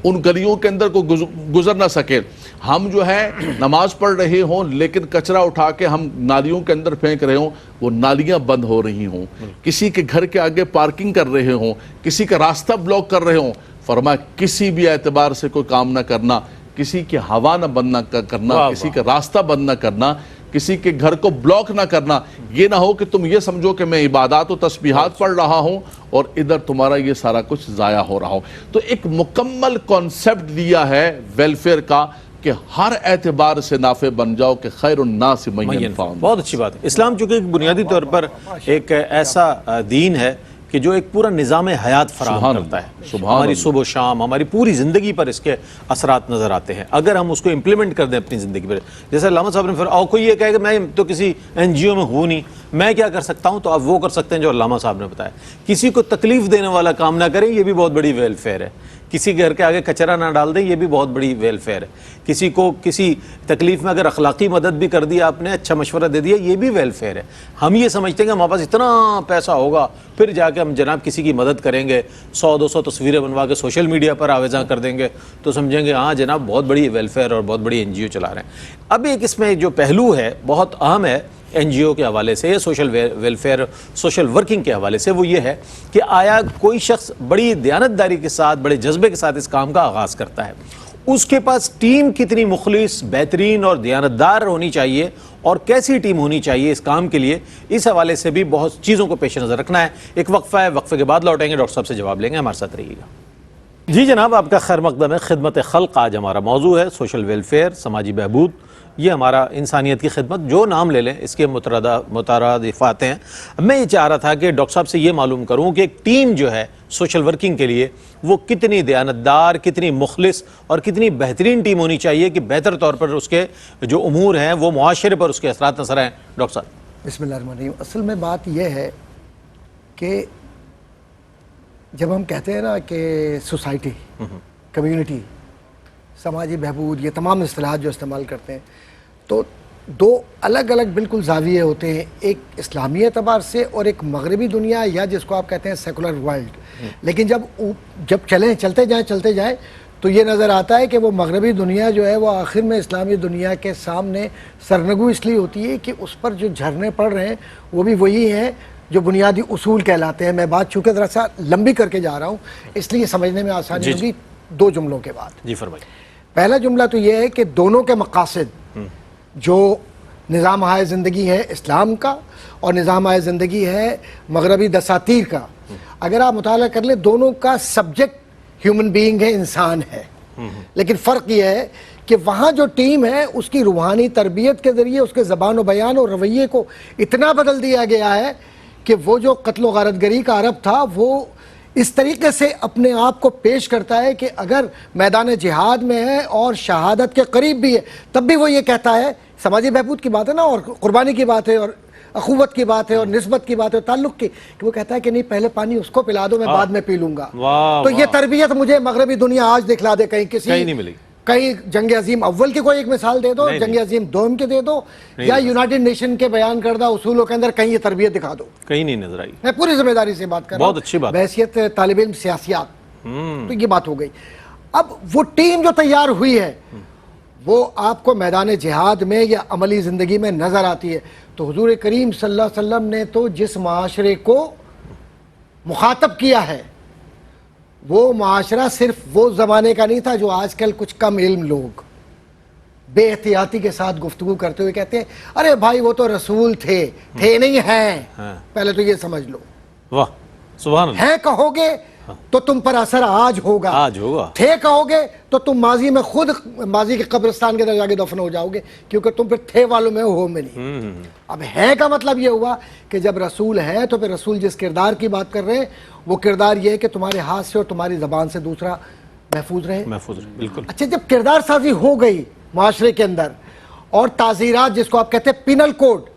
B: ان گلیوں کے اندر کوئی گزر نہ سکے۔ ہم جو ہے نماز پڑھ رہے ہوں لیکن کچرا اٹھا کے ہم نالیوں کے اندر پھینک رہے ہوں، وہ نالیاں بند ہو رہی ہوں، کسی کے گھر کے آگے پارکنگ کر رہے ہوں، کسی کا راستہ بلاک کر رہے ہوں، فرمایا کسی بھی اعتبار سے کوئی کام نہ کرنا، کسی کی ہوا نہ بند نہ کرنا، کسی کا راستہ بند نہ کرنا، کسی کے گھر کو بلاک نہ کرنا۔ یہ نہ ہو کہ تم یہ سمجھو کہ میں عبادات و تسبیحات پڑھ رہا ہوں اور ادھر تمہارا یہ سارا کچھ ضائع ہو رہا ہو۔ تو ایک مکمل کانسیپٹ دیا ہے ویلفیئر کا کہ ہر اعتبار سے نافع بن جاؤ کہ خیر الناس من ینفعون۔
A: بہت اچھی بات ہے۔ اسلام چونکہ ایک بنیادی طور پر ایک ایسا دین ہے کہ جو ایک پورا نظام حیات فراہم کرتا ہے. ہماری صبح و شام ہماری پوری زندگی پر اس کے اثرات نظر آتے ہیں اگر ہم اس کو امپلیمنٹ کر دیں اپنی زندگی پر. جیسے علامہ صاحب نے پھر کوئی یہ کہے کہ میں تو کسی این جی او میں ہوں نہیں, میں کیا کر سکتا ہوں, تو آپ وہ کر سکتے ہیں جو علامہ صاحب نے بتایا. کسی کو تکلیف دینے والا کام نہ کریں, یہ بھی بہت بڑی ویلفیئر ہے. کسی گھر کے آگے کچرا نہ ڈال دیں, یہ بھی بہت بڑی ویلفیئر ہے. کسی کو کسی تکلیف میں اگر اخلاقی مدد بھی کر دیا آپ نے, اچھا مشورہ دے دیا, یہ بھی ویلفیئر ہے. ہم یہ سمجھتے ہیں کہ ہمارے پاس اتنا پیسہ ہوگا پھر جا کے ہم جناب کسی کی مدد کریں گے, 100-200 تصویریں بنوا کے سوشل میڈیا پر آویزاں کر دیں گے تو سمجھیں گے ہاں جناب بہت بڑی ویلفیئر اور بہت بڑی این جی او چلا رہے ہیں. اب ایک اس میں جو پہلو ہے بہت اہم ہے این جی او کے حوالے سے, سوشل ویلفیئر سوشل ورکنگ کے حوالے سے, وہ یہ ہے کہ آیا کوئی شخص بڑی دیانتداری کے ساتھ بڑے جذبے کے ساتھ اس کام کا آغاز کرتا ہے, اس کے پاس ٹیم کتنی مخلص, بہترین اور دیانتدار ہونی چاہیے اور کیسی ٹیم ہونی چاہیے اس کام کے لیے, اس حوالے سے بھی بہت چیزوں کو پیش نظر رکھنا ہے. ایک وقفہ ہے, وقفے کے بعد لوٹیں گے, ڈاکٹر صاحب سے جواب لیں گے, ہمارے ساتھ رہیے گا. جی جناب, آپ کا خیر مقدم ہے. خدمت خلق آج ہمارا موضوع ہے, سوشل ویلفیئر, سماجی بہبود, یہ ہمارا انسانیت کی خدمت, جو نام لے لیں اس کے مترادفات ہیں. میں یہ چاہ رہا تھا کہ ڈاکٹر صاحب سے یہ معلوم کروں کہ ایک ٹیم جو ہے سوشل ورکنگ کے لیے وہ کتنی دیانتدار, کتنی مخلص اور کتنی بہترین ٹیم ہونی چاہیے کہ بہتر طور پر اس کے جو امور ہیں وہ معاشرے پر اس کے اثرات نظر آئیں. ڈاکٹر صاحب
C: بسم اللہ الرحمن الرحیم. اصل میں بات یہ ہے کہ جب ہم کہتے ہیں نا کہ سوسائٹی, کمیونٹی, سماجی بہبود, یہ تمام اصطلاحات جو استعمال کرتے ہیں, تو دو الگ الگ بالکل زاویے ہوتے ہیں, ایک اسلامی اعتبار سے اور ایک مغربی دنیا یا جس کو آپ کہتے ہیں سیکولر ورلڈ. لیکن جب چلتے جائیں تو یہ نظر آتا ہے کہ وہ مغربی دنیا جو ہے وہ آخر میں اسلامی دنیا کے سامنے سرنگو اس لیے ہوتی ہے کہ اس پر جو جھرنے پڑ رہے ہیں وہ بھی وہی ہیں جو بنیادی اصول کہلاتے ہیں. میں بات چونکہ ذرا سا لمبی کر کے جا رہا ہوں اس لیے سمجھنے میں آسانی ہوگی. دو جملوں کے بعد
A: جی فرمائیے.
C: پہلا جملہ تو یہ ہے کہ دونوں کے مقاصد, جو نظام ہائے زندگی ہے اسلام کا اور نظام ہائے زندگی ہے مغربی دساتیر کا, اگر آپ مطالعہ کر لیں دونوں کا سبجیکٹ ہیومن بینگ ہے, انسان ہے. لیکن فرق یہ ہے کہ وہاں جو ٹیم ہے اس کی روحانی تربیت کے ذریعے اس کے زبان و بیان اور رویے کو اتنا بدل دیا گیا ہے کہ وہ جو قتل و غارت گری کا عرب تھا وہ اس طریقے سے اپنے آپ کو پیش کرتا ہے کہ اگر میدان جہاد میں ہے اور شہادت کے قریب بھی ہے تب بھی وہ یہ کہتا ہے, سماجی بہبود کی بات ہے نا, اور قربانی کی بات ہے اور اخوت کی بات ہے اور نسبت کی بات ہے, تعلق کی, کہ وہ کہتا ہے کہ نہیں پہلے پانی اس کو پلا دو, میں بعد میں پی لوں گا. تو یہ تربیت مجھے مغربی دنیا آج دکھلا دے, کہیں کسی
A: نہیں ملی,
C: کہیں جنگ عظیم اول کی کوئی ایک مثال دے دو, جنگ عظیم دوم کے دے دو, یا یونائٹڈ نیشن کے بیان کردہ اصولوں کے اندر کہیں یہ تربیت دکھا دو,
A: کہیں نہیں نظر آئی.
C: میں پوری ذمہ داری سے بات کر رہا ہوں,
A: بہت اچھی بات,
C: بحیثیت طالب علم سیاسیات. تو یہ بات ہو گئی. اب وہ ٹیم جو تیار ہوئی ہے وہ آپ کو میدان جہاد میں یا عملی زندگی میں نظر آتی ہے. تو حضور کریم صلی اللہ علیہ وسلم نے تو جس معاشرے کو مخاطب کیا ہے وہ معاشرہ صرف وہ زمانے کا نہیں تھا جو آج کل کچھ کم علم لوگ بے احتیاطی کے ساتھ گفتگو کرتے ہوئے کہتے ہیں ارے بھائی وہ تو رسول تھے نہیں ہیں. پہلے تو یہ سمجھ لو,
A: واہ سبحان اللہ,
C: ہیں کہو گے تو تم پر اثر آج ہوگا, تھے کہو گے تو تم ماضی میں خود ماضی کے قبرستان کے اندر جا کے دفن ہو جاؤ گے, کیونکہ تم پھر تھے والوں میں ہو میں نہیں. اب ہے کا مطلب یہ ہوا کہ جب رسول ہے تو پھر رسول جس کردار کی بات کر رہے ہیں وہ کردار یہ ہے کہ تمہارے ہاتھ سے اور تمہاری زبان سے دوسرا محفوظ رہے.
A: بالکل.
C: اچھا, جب کردار سازی ہو گئی معاشرے کے اندر اور تعزیرات جس کو آپ کہتے ہیں پینل کوڈ,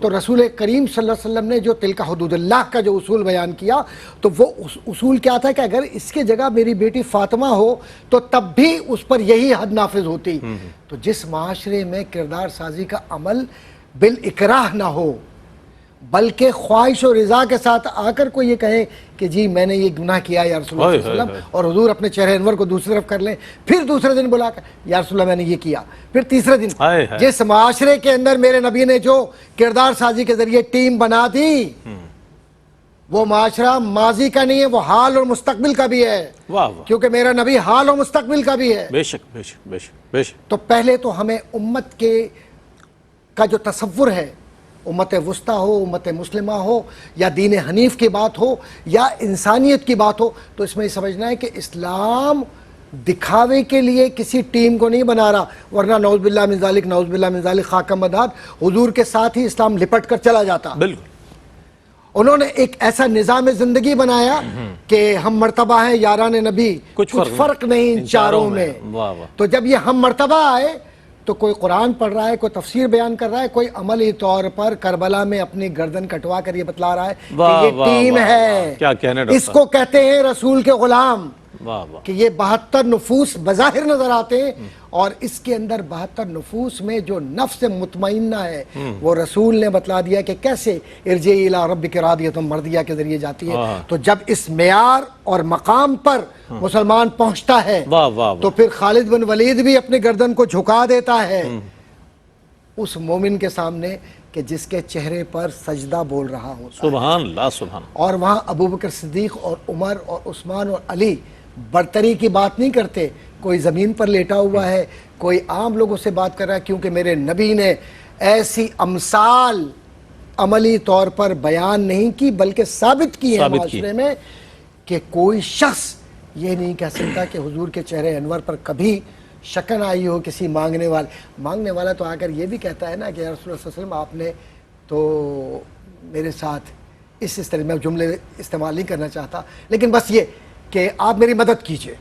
C: تو رسول کریم صلی اللہ علیہ وسلم نے جو تلک حدود اللہ کا جو اصول بیان کیا تو وہ اصول کیا تھا کہ اگر اس کی جگہ میری بیٹی فاطمہ ہو تو تب بھی اس پر یہی حد نافذ ہوتی. تو جس معاشرے میں کردار سازی کا عمل بالاکراہ نہ ہو بلکہ خواہش و رضا کے ساتھ آ کر کوئی یہ کہے کہ جی میں نے یہ گناہ کیا یا رسول اللہ صلی اللہ علیہ وسلم, اور حضور اپنے چہرے انور کو دوسری طرف کر لیں, پھر دوسرے دن بلا کر یا رسول اللہ میں نے یہ کیا, پھر تیسرے دن. جس معاشرے کے اندر میرے نبی نے جو کردار سازی کے ذریعے ٹیم بنا دی وہ معاشرہ ماضی کا نہیں ہے, وہ حال اور مستقبل کا بھی ہے, کیونکہ میرا نبی حال اور مستقبل کا بھی ہے.
A: بے شک بے شک بے شک بے شک.
C: تو پہلے تو ہمیں امت کے کا جو تصور ہے, امت وسطیٰ ہو, امت مسلمہ ہو, یا دین حنیف کی بات ہو یا انسانیت کی بات ہو, تو اس میں یہ سمجھنا ہے کہ اسلام دکھاوے کے لیے کسی ٹیم کو نہیں بنا رہا, ورنہ نعوذ باللہ من ذالک نعوذ باللہ من ذالک خاکہ مداد حضور کے ساتھ ہی اسلام لپٹ کر چلا جاتا.
A: بالکل.
C: انہوں نے ایک ایسا نظام زندگی بنایا کہ ہم مرتبہ ہیں یاران نبی، کچھ فرق نہیں چاروں میں۔ تو جب یہ ہم مرتبہ آئے تو کوئی قرآن پڑھ رہا ہے، کوئی تفسیر بیان کر رہا ہے، کوئی عملی طور پر کربلا میں اپنی گردن کٹوا کر یہ بتلا رہا ہے کہ یہ ٹیم ہے، اس کو کہتے ہیں رسول کے غلام۔ کہ یہ 72 نفوس بظاہر نظر آتے ہیں، اور اس کے اندر 72 نفوس میں جو نفس مطمئنہ ہے وہ رسول نے بتلا دیا کہ کیسے ارجعی الی ربک راضیۃ مرضیہ کے ذریعے جاتی ہے۔ تو جب اس معیار اور مقام پر مسلمان پہنچتا ہے تو پھر خالد بن ولید بھی اپنی گردن کو جھکا دیتا ہے اس مومن کے سامنے کہ جس کے چہرے پر سجدہ بول رہا ہوتا ہے۔
A: سبحان اللہ، سبحان اللہ۔
C: اور وہاں ابوبکر صدیق اور عمر اور عثمان اور علی برتری کی بات نہیں کرتے، کوئی زمین پر لیٹا ہوا ہے، کوئی عام لوگوں سے بات کر رہا ہے، کیونکہ میرے نبی نے ایسی امثال عملی طور پر بیان نہیں کی بلکہ ثابت کی ہے معاشرے میں کہ کوئی شخص یہ نہیں کہہ سکتا کہ حضور کے چہرے انور پر کبھی شکن آئی ہو کسی مانگنے والا تو آ کر یہ بھی کہتا ہے نا کہ یا رسول اللہ صلی اللہ علیہ وسلم آپ نے تو میرے ساتھ اس طرح میں جملے استعمال نہیں کرنا چاہتا، لیکن بس یہ کہ آپ میری مدد کیجئے۔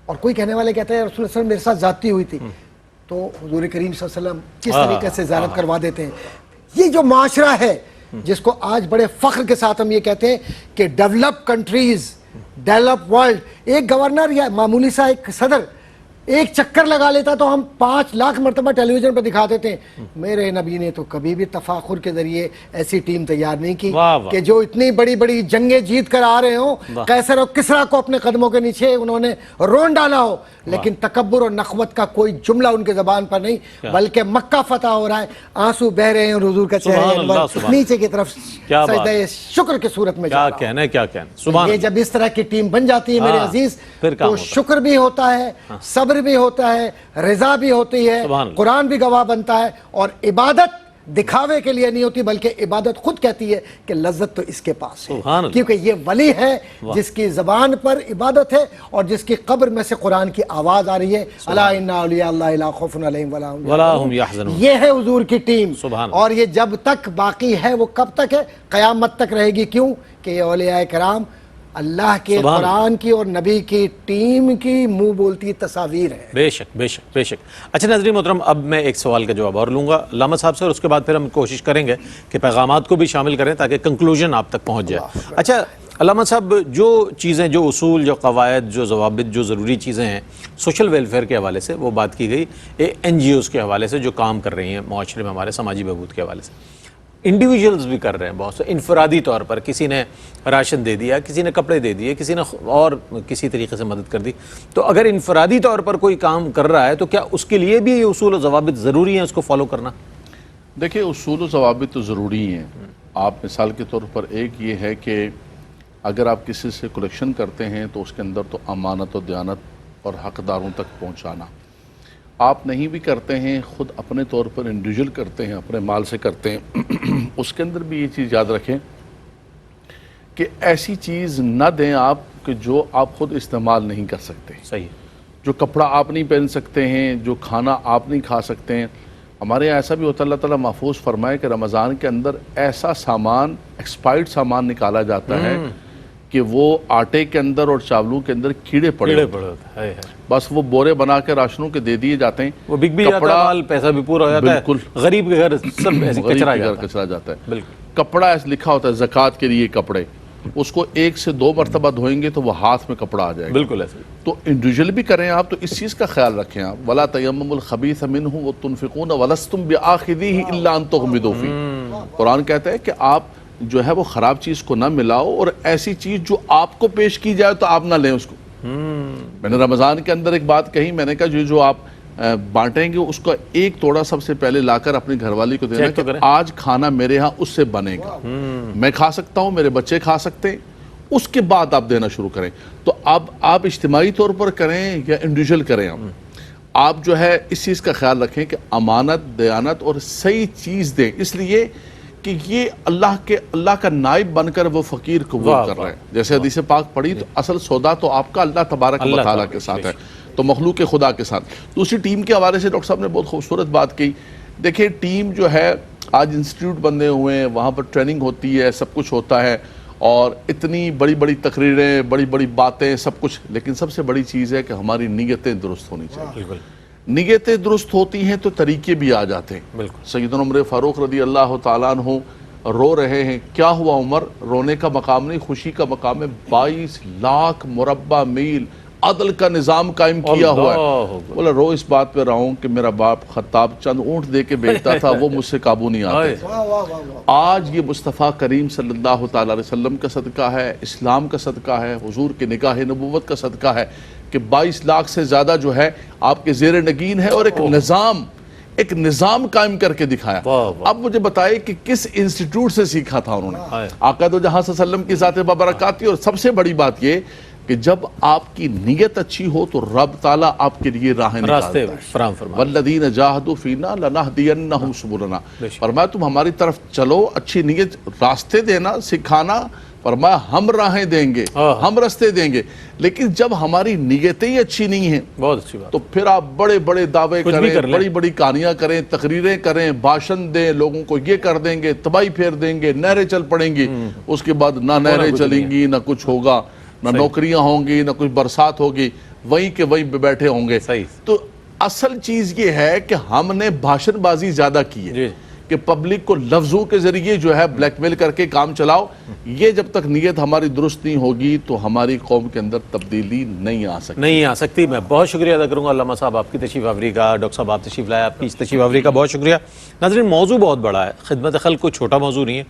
C: اور کوئی کہنے والے کہتا ہے یا رسول اللہ صلی اللہ علیہ وسلم میرے ساتھ زیادتی ہوئی تھی، تو حضور کریم صلی اللہ علیہ وسلم کس طریقے سے زیارت کروا دیتے ہیں۔ یہ جو معاشرہ ہے جس کو آج بڑے فخر کے ساتھ ہم یہ کہتے ہیں کہ ڈیولپ کنٹریز، ڈیولپ ورلڈ، ایک گورنر یا معمولی سا ایک صدر ایک چکر لگا لیتا تو ہم 5 لاکھ مرتبہ ٹیلی ویژن پہ دکھا دیتے ہیں۔ میرے نبی نے تو کبھی بھی تفاخر کے ذریعے ایسی ٹیم تیار نہیں کی کہ جو اتنی بڑی بڑی جنگیں جیت کر آ رہے ہوں، قیصر اور کسریٰ کو اپنے قدموں کے نیچے انہوں نے رون ڈالا ہو، لیکن تکبر اور نخوت کا کوئی جملہ ان کے زبان پر نہیں، بلکہ مکہ فتح ہو رہا ہے، آنسو بہ رہے ہیں اور حضور کا چہرہ انور نیچے کی طرف سجدہ شکر کی صورت میں جا رہا ہے۔ یہ جب اس طرح کی ٹیم بن جاتی ہے میرے عزیز تو شکر بھی ہوتا ہے، صبر بھی ہوتا ہے، رضا بھی ہوتی ہے، قرآن بھی گواہ بنتا ہے، اور عبادت دکھاوے کے لیے نہیں ہوتی بلکہ عبادت خود کہتی ہے کہ لذت تو اس کے پاس ہے، کیونکہ یہ ولی ہے جس کی زبان پر عبادت ہے اور جس کی قبر میں سے قرآن کی آواز آ رہی ہے، الا ان اولیاء اللہ لا خوف علیہم ولا هم یحزنون۔ یہ ہے حضور کی ٹیم، اور یہ جب تک باقی ہے وہ کب تک ہے؟ قیامت تک رہے گی۔ کیوں کہ یہ اولیاء کرام اللہ کے قرآن کی اور نبی کی ٹیم کی منہ بولتی تصاویر ہے۔
A: بے شک بے شک بے شک۔ اچھا ناظرین محترم، اب میں ایک سوال کا جواب اور لوں گا علامہ صاحب سے، اور اس کے بعد پھر ہم کوشش کریں گے کہ پیغامات کو بھی شامل کریں تاکہ کنکلوژن آپ تک پہنچ جائے۔ اچھا علامہ صاحب، جو چیزیں، جو اصول، جو قواعد، جو ضوابط، جو ضروری چیزیں ہیں سوشل ویلفیئر کے حوالے سے وہ بات کی گئی، NGOs کے حوالے سے جو کام کر رہی ہیں معاشرے میں ہمارے سماجی بہبود کے حوالے سے، انڈیویجولز بھی کر رہے ہیں بہت سے انفرادی طور پر، کسی نے راشن دے دیا، کسی نے کپڑے دے دیے، کسی نے اور کسی طریقے سے مدد کر دی۔ تو اگر انفرادی طور پر کوئی کام کر رہا ہے تو کیا اس کے لیے بھی یہ اصول و ضوابط ضروری ہیں اس کو فالو کرنا؟
B: دیکھیں، اصول و ضوابط تو ضروری ہیں۔ آپ مثال کے طور پر ایک یہ ہے کہ اگر آپ کسی سے کلیکشن کرتے ہیں تو اس کے اندر تو امانت و دیانت اور حقداروں تک پہنچانا، آپ نہیں بھی کرتے ہیں، خود اپنے طور پر انڈیویجول کرتے ہیں، اپنے مال سے کرتے ہیں، اس کے اندر بھی یہ چیز یاد رکھیں کہ ایسی چیز نہ دیں آپ کہ جو آپ خود استعمال نہیں کر سکتے۔
A: صحیح۔
B: جو کپڑا آپ نہیں پہن سکتے ہیں، جو کھانا آپ نہیں کھا سکتے ہیں۔ ہمارے یہاں ایسا بھی ہوتا ہے، اللہ تعالیٰ محفوظ فرمائے کہ رمضان کے اندر ایسا سامان، ایکسپائرڈ سامان نکالا جاتا ہے کہ وہ آٹے کے اندر اور چاولوں کے اندر کیڑے پڑے ہوتے ہیں، بس وہ بورے بنا کے راشنوں کے دے دیے جاتے ہیں،
A: وہ بک بھی جاتا ہے، مال پیسہ بھی پورا ہو جاتا ہے، بالکل غریب کے گھر سب ایسے کچرا جاتا ہے۔
B: بالکل کپڑا ایسے لکھا ہوتا ہے زکوٰۃ کے لیے کپڑے، اس کو 1 سے 2 مرتبہ دھوئیں گے تو وہ ہاتھ میں کپڑا آ جائے گا۔
A: بالکل ایسے
B: تو انڈیویجول بھی کریں آپ، تو اس چیز کا خیال رکھیں آپ، وَلَا تَيَمَّمُوا الْخَبِيثَ مِنْهُ وَتُنْفِقُونَ وَلَسْتُمْ بِآخِذِيهِ إِلَّا أَن تُغْمِضُوا فِيهِ۔ قرآن کہتا ہے کہ آپ جو ہے وہ خراب چیز کو نہ ملاؤ، اور ایسی چیز جو آپ کو پیش کی جائے تو آپ نہ لیں اس کو۔ میں نے رمضان کے اندر ایک بات کہی، میں نے کہا جو آپ بانٹیں گے اس کا ایک توڑا سب سے پہلے لا کر اپنی گھر والی کو دینا کہ آج کھانا میرے ہاں اس سے بنے گا، میں کھا سکتا ہوں، میرے بچے کھا سکتے ہیں، اس کے بعد آپ دینا شروع کریں۔ تو اب آپ اجتماعی طور پر کریں یا انڈیویجول کریں، آپ جو ہے اس چیز کا خیال رکھیں کہ امانت، دیانت اور صحیح چیز دیں، اس لیے کہ یہ اللہ کا نائب بن کر وہ فقیر قبول کر رہے ہیں۔ جیسے حدیث پاک پڑھی تو اصل سودا تو آپ کا اللہ تبارک و تعالیٰ کے ساتھ ہے، تو مخلوق خدا کے ساتھ۔ دوسری ٹیم کے حوالے سے ڈاکٹر صاحب نے بہت خوبصورت بات کی۔ دیکھیں ٹیم جو ہے آج انسٹیٹیوٹ بندے ہوئے ہیں, وہاں پر ٹریننگ ہوتی ہے, سب کچھ ہوتا ہے, اور اتنی بڑی بڑی تقریریں, بڑی بڑی باتیں, سب کچھ, لیکن سب سے بڑی چیز ہے کہ ہماری نیتیں درست ہونی چاہیے. نیتیں درست ہوتی ہیں تو طریقے بھی آ جاتے ہیں. سیدنا عمر فاروق رضی اللہ تعالیٰ عنہ رو رہے ہیں. کیا ہوا عمر؟ رونے کا مقام نہیں, خوشی کا مقام ہے. 22 لاکھ مربع میل عدل کا نظام قائم کیا ہوا ہے. بولا رو اس بات پہ رہا ہوں کہ میرا باپ خطاب چند اونٹ دے کے بیچتا تھا, وہ مجھ سے قابو نہیں آتے. آج یہ مصطفیٰ کریم صلی اللہ تعالیٰ علیہ وسلم کا صدقہ ہے, اسلام کا صدقہ ہے, حضور کے نکاح نبوت کا صدقہ ہے کہ 22 لاکھ سے زیادہ جو ہے آپ کے زیر نگین ہے, اور ایک نظام قائم کر کے دکھایا. اب مجھے بتائے کہ کس انسٹیٹیوٹ سے سیکھا تھا انہوں نے؟ آقا دو جہاں صلی اللہ علیہ وسلم کی ذات بابرکات تھی. اور سب سے بڑی بات یہ کہ جب آپ کی نیت اچھی ہو تو رب تعالیٰ آپ کے لیے راہیں نکالتا ہے. والذین جاہدوا فینا لنہدینہم سبلنا. فرمایا تم ہماری طرف چلو, اچھی نیت, راستے دینا, سکھانا. فرمایا ہم راہیں دیں گے, ہم راستے دیں گے. لیکن جب ہماری نیتیں ہی اچھی نہیں ہیں, بہت اچھی بات, تو پھر آپ بڑے بڑے دعوے کریں, بڑی بڑی کہانیاں کریں, تقریریں کریں, بھاشن دیں, لوگوں کو یہ کر دیں گے, تباہی پھیر دیں گے, نہریں چل پڑیں گی. اس کے بعد نہ نہریں چلیں گی, نہ کچھ ہوگا, نہ نوکریاں ہوں گی, نہ کچھ برسات ہوگی, وہیں کے وہیں بیٹھے ہوں گے. تو اصل چیز یہ ہے کہ ہم نے بھاشن بازی زیادہ کی ہے کہ پبلک کو لفظوں کے ذریعے جو ہے بلیک میل کر کے کام چلاؤ. یہ جب تک نیت ہماری درست نہیں ہوگی تو ہماری قوم کے اندر تبدیلی نہیں آ سکتی.
A: میں بہت شکریہ ادا کروں گا علامہ صاحب آپ کی تشریف آوری کا. ڈاکٹر صاحب آپ تشریف لائے, آپ کی تشریف آوری کا بہت شکریہ. ناظرین, موضوع بہت بڑا ہے, خدمت خلق کوئی چھوٹا موضوع نہیں ہے,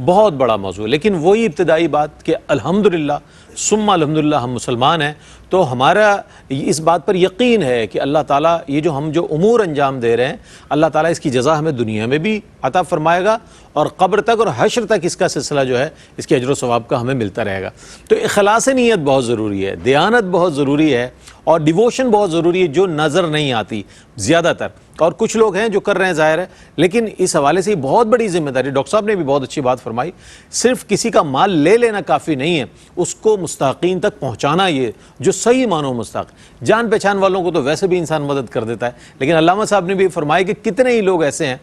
A: بہت بڑا موضوع ہے. لیکن وہی ابتدائی بات کہ الحمدللہ ثم الحمدللہ ہم مسلمان ہیں, تو ہمارا اس بات پر یقین ہے کہ اللہ تعالیٰ یہ جو ہم جو امور انجام دے رہے ہیں, اللہ تعالیٰ اس کی جزا ہمیں دنیا میں بھی عطا فرمائے گا, اور قبر تک اور حشر تک اس کا سلسلہ جو ہے اس کے اجر و ثواب کا ہمیں ملتا رہے گا. تو اخلاص نیت بہت ضروری ہے, دیانت بہت ضروری ہے, اور ڈیووشن بہت ضروری ہے, جو نظر نہیں آتی زیادہ تر. اور کچھ لوگ ہیں جو کر رہے ہیں ظاہر ہے, لیکن اس حوالے سے بہت بڑی ذمہ داری. ڈاکٹر صاحب نے بھی بہت اچھی بات فرمائی, صرف کسی کا مال لے لینا کافی نہیں ہے, اس کو مستحقین تک پہنچانا, یہ جو صحیح معنوں مستحق. جان پہچان والوں کو تو ویسے بھی انسان مدد کر دیتا ہے, لیکن علامہ صاحب نے بھی فرمایا کہ کتنے ہی لوگ ایسے ہیں,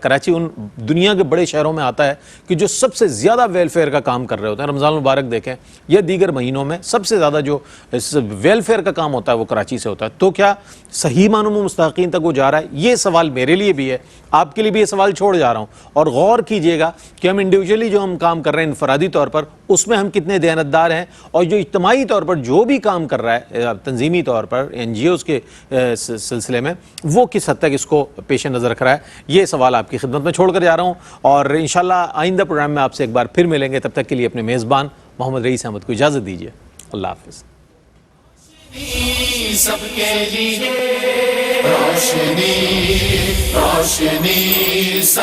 A: کراچی ان دنیا کے بڑے شہروں میں آتا ہے کہ جو سب سے زیادہ ویلفیئر کا کام کر رہے ہوتے ہیں. رمضان المبارک دیکھیں یا دیگر مہینوں میں سب سے زیادہ جو ویلفیئر کا کام ہوتا ہے وہ کراچی سے ہوتا ہے. تو کیا صحیح معنوں میں مستحقین تک وہ جا رہا ہے؟ یہ سوال میرے لیے بھی ہے, آپ کے لیے بھی یہ سوال چھوڑ جا رہا ہوں. اور غور کیجئے گا کہ ہم انڈیویجولی جو ہم کام کر رہے ہیں انفرادی طور پر, اس میں ہم کتنے دیانتدار ہیں, اور جو اجتماعی طور پر جو بھی کام کر رہا ہے تنظیمی طور پر NGOs کے سلسلے میں, وہ کس حد تک اس کو پیش نظر رکھ رہا ہے. یہ سوال آپ کی خدمت میں چھوڑ کر جا رہا ہوں, اور انشاءاللہ آئندہ پروگرام میں آپ سے ایک بار پھر ملیں گے. تب تک کے لیے اپنے میزبان محمد رئیس احمد کو اجازت دیجیے. اللہ حافظ.
D: سب کے لیے روشنی روشنی سب